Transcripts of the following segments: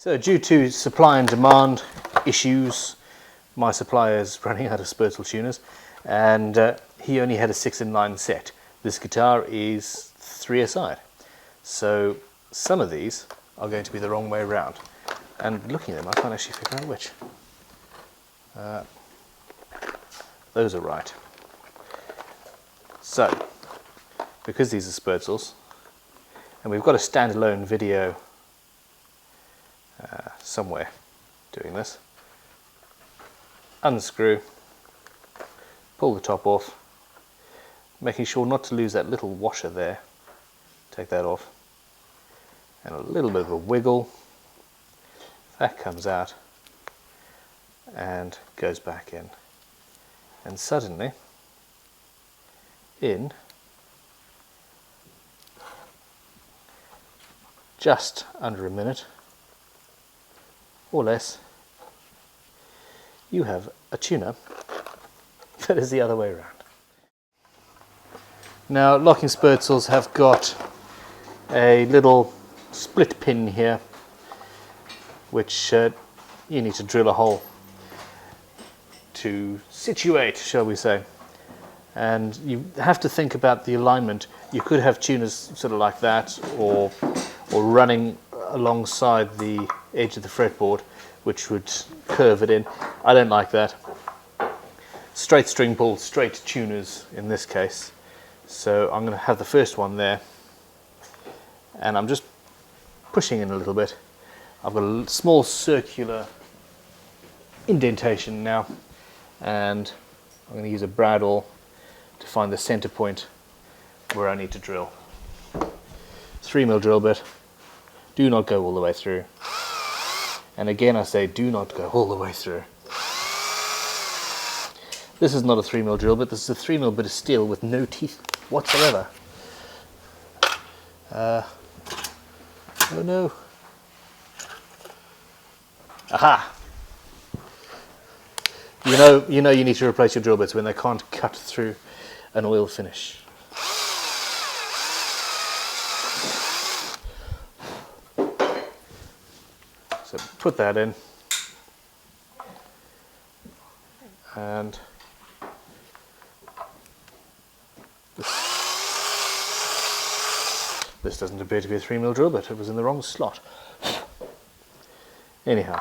So due to supply and demand issues, my supplier is running out of Sperzel tuners, and he only had a 6-in-9 set. This guitar is 3 aside, so some of these are going to be the wrong way around. And looking at them, I can't actually figure out which. Those are right. So, because these are Sperzels, and we've got a standalone video somewhere doing this, unscrew, pull the top off, making sure not to lose that little washer there, take that off, and a little bit of a wiggle, that comes out and goes back in, and suddenly in just under a minute or less you have a tuner that is the other way around. Now, locking Sperzels have got a little split pin here which you need to drill a hole to situate, shall we say, and you have to think about the alignment. You could have tuners sort of like that, or running alongside the edge of the fretboard, which would curve it in. I don't like that. Straight string pull, straight tuners in this case. So I'm going to have the first one there, and I'm just pushing in a little bit. I've got a small circular indentation now, and I'm going to use a brad awl to find the center point where I need to drill. 3mm drill bit. Do not go all the way through. And again I say, do not go all the way through. This is not a 3mm drill bit, this is a 3mm bit of steel with no teeth whatsoever. Oh no. Aha! You know you need to replace your drill bits when they can't cut through an oil finish. So put that in, and this doesn't appear to be a 3mm drill bit, it was in the wrong slot. Anyhow,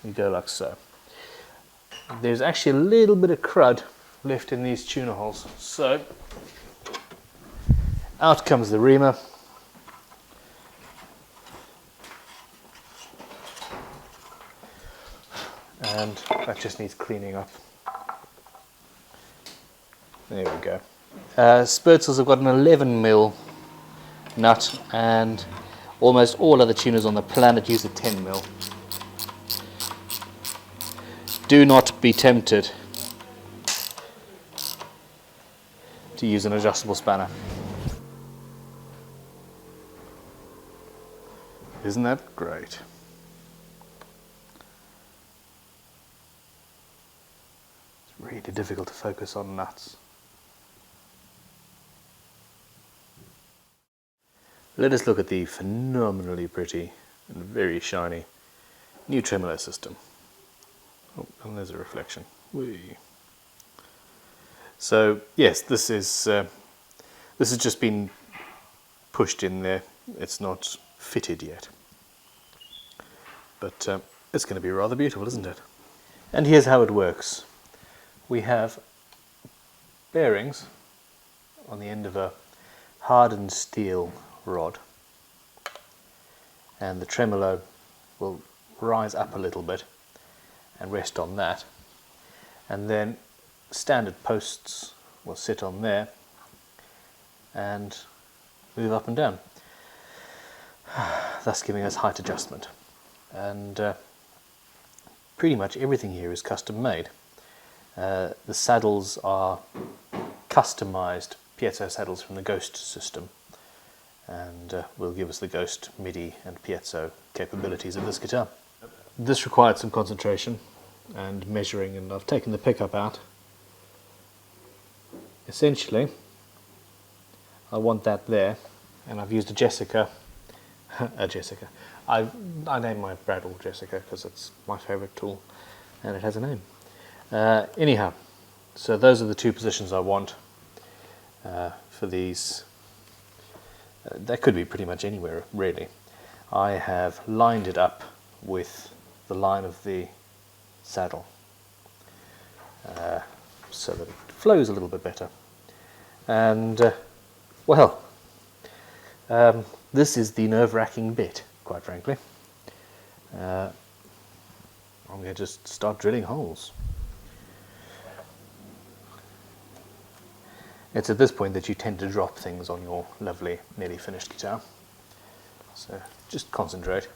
you go like so. There's actually a little bit of crud left in these tuner holes, so out comes the reamer. And that just needs cleaning up. There we go. Sperzels have got an 11mm nut, and almost all other tuners on the planet use a 10mm. Do not be tempted to use an adjustable spanner. Isn't that great? It's really difficult to focus on nuts. Let us look at the phenomenally pretty and very shiny new Tremolo system. Oh, and there's a reflection. Whee. So yes, this has just been pushed in there. It's not fitted yet, but it's going to be rather beautiful, isn't it? And here's how it works. We have bearings on the end of a hardened steel rod, and the tremolo will rise up a little bit and rest on that, and then standard posts will sit on there and move up and down, thus giving us height adjustment. And pretty much everything here is custom made. The saddles are customized piezo saddles from the Ghost system, and will give us the Ghost MIDI and piezo capabilities of this guitar. This required some concentration and measuring, and I've taken the pickup out. Essentially, I want that there, and I've used a Jessica Jessica. I named my Bradall Jessica because it's my favourite tool and it has a name. Anyhow, so those are the two positions I want for these. That could be pretty much anywhere really. I have lined it up with the line of the saddle so that it flows a little bit better. And well, this is the nerve-wracking bit, quite frankly. I'm going to just start drilling holes. It's at this point that you tend to drop things on your lovely, nearly finished guitar. So just concentrate.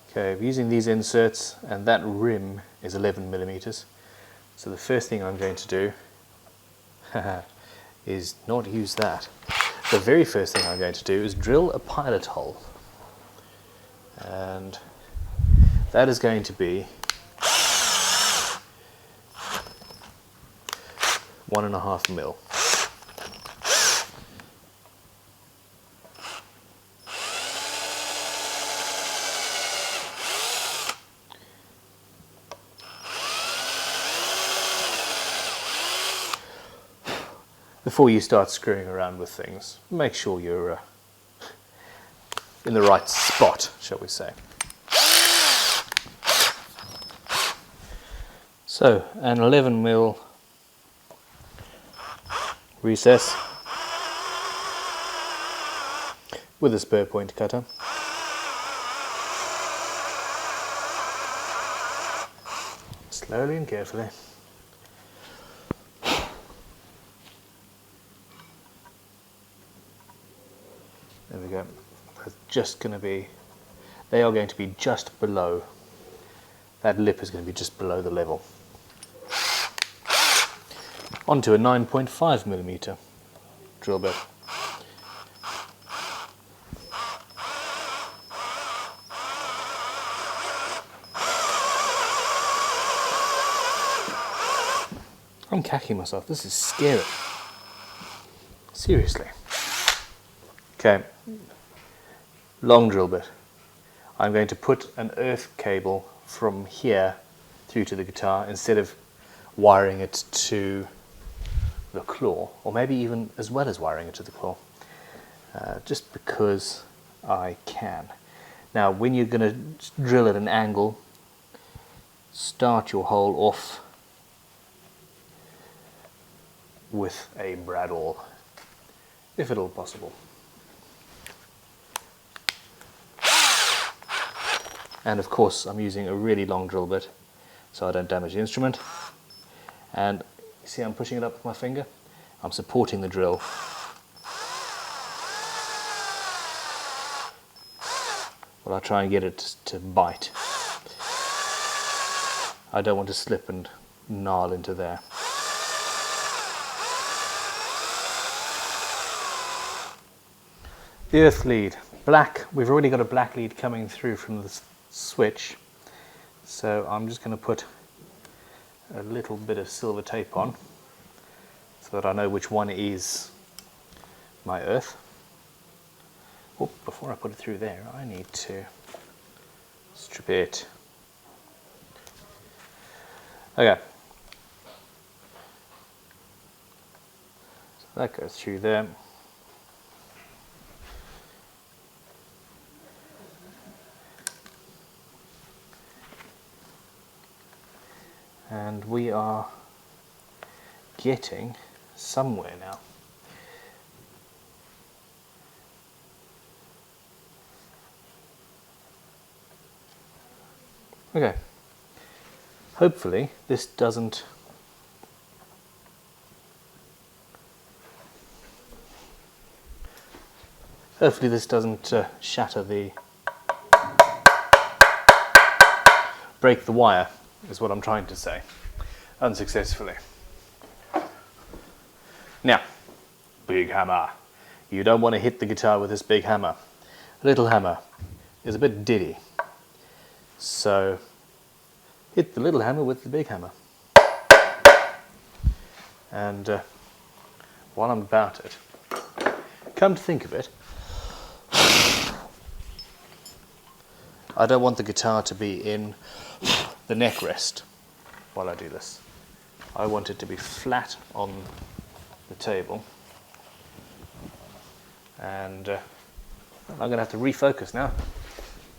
Okay, we're using these inserts, and that rim is 11 millimeters. So the first thing I'm going to do is not use that. The very first thing I'm going to do is drill a pilot hole. And that is going to be 1.5 mil. Before you start screwing around with things, make sure you're in the right spot, shall we say. So, an 11 mil recess with a spur point cutter. Slowly and carefully. There we go. That's just going to be, they are going to be just below, that lip is going to be just below the level. Onto a 9.5 millimeter drill bit. I'm cacking myself, this is scary. Seriously. Okay, long drill bit. I'm going to put an earth cable from here through to the guitar instead of wiring it to the claw, or maybe even as well as wiring it to the claw, just because I can. Now when you're going to drill at an angle, start your hole off with a Bradall, if at all possible. And of course I'm using a really long drill bit so I don't damage the instrument. And you see I'm pushing it up with my finger? I'm supporting the drill. Well, I'll try and get it to bite. I don't want to slip and gnarl into there. The earth lead, black. We've already got a black lead coming through from the switch, so I'm just going to put a little bit of silver tape on so that I know which one is my earth. Oh, before I put it through there, I need to strip it. Okay, so that goes through there. And we are getting somewhere now. Okay, hopefully this doesn't shatter the, break the wire, is what I'm trying to say, unsuccessfully. Now, big hammer. You don't want to hit the guitar with this big hammer. A little hammer is a bit diddy. So, hit the little hammer with the big hammer. And while I'm about it, come to think of it, I don't want the guitar to be in the neck rest while I do this. I want it to be flat on the table. And I'm going to have to refocus now.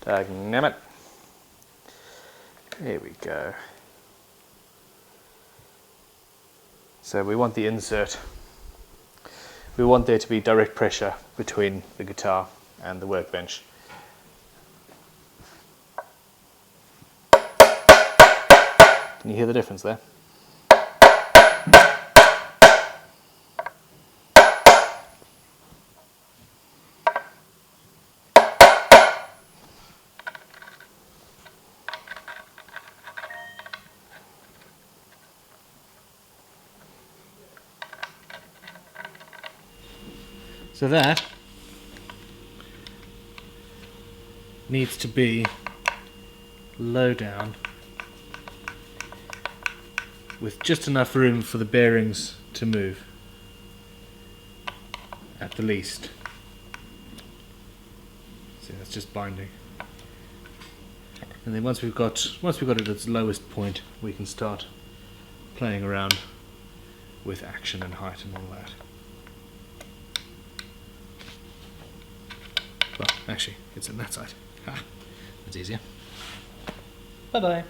Dagnammit. Here we go. So we want the insert. We want there to be direct pressure between the guitar and the workbench. Can you hear the difference there? So that needs to be low down with just enough room for the bearings to move at the least. See, that's just binding. And then once we've got it at its lowest point, we can start playing around with action and height and all that. Well, actually, it's on that side. That's easier. Bye-bye.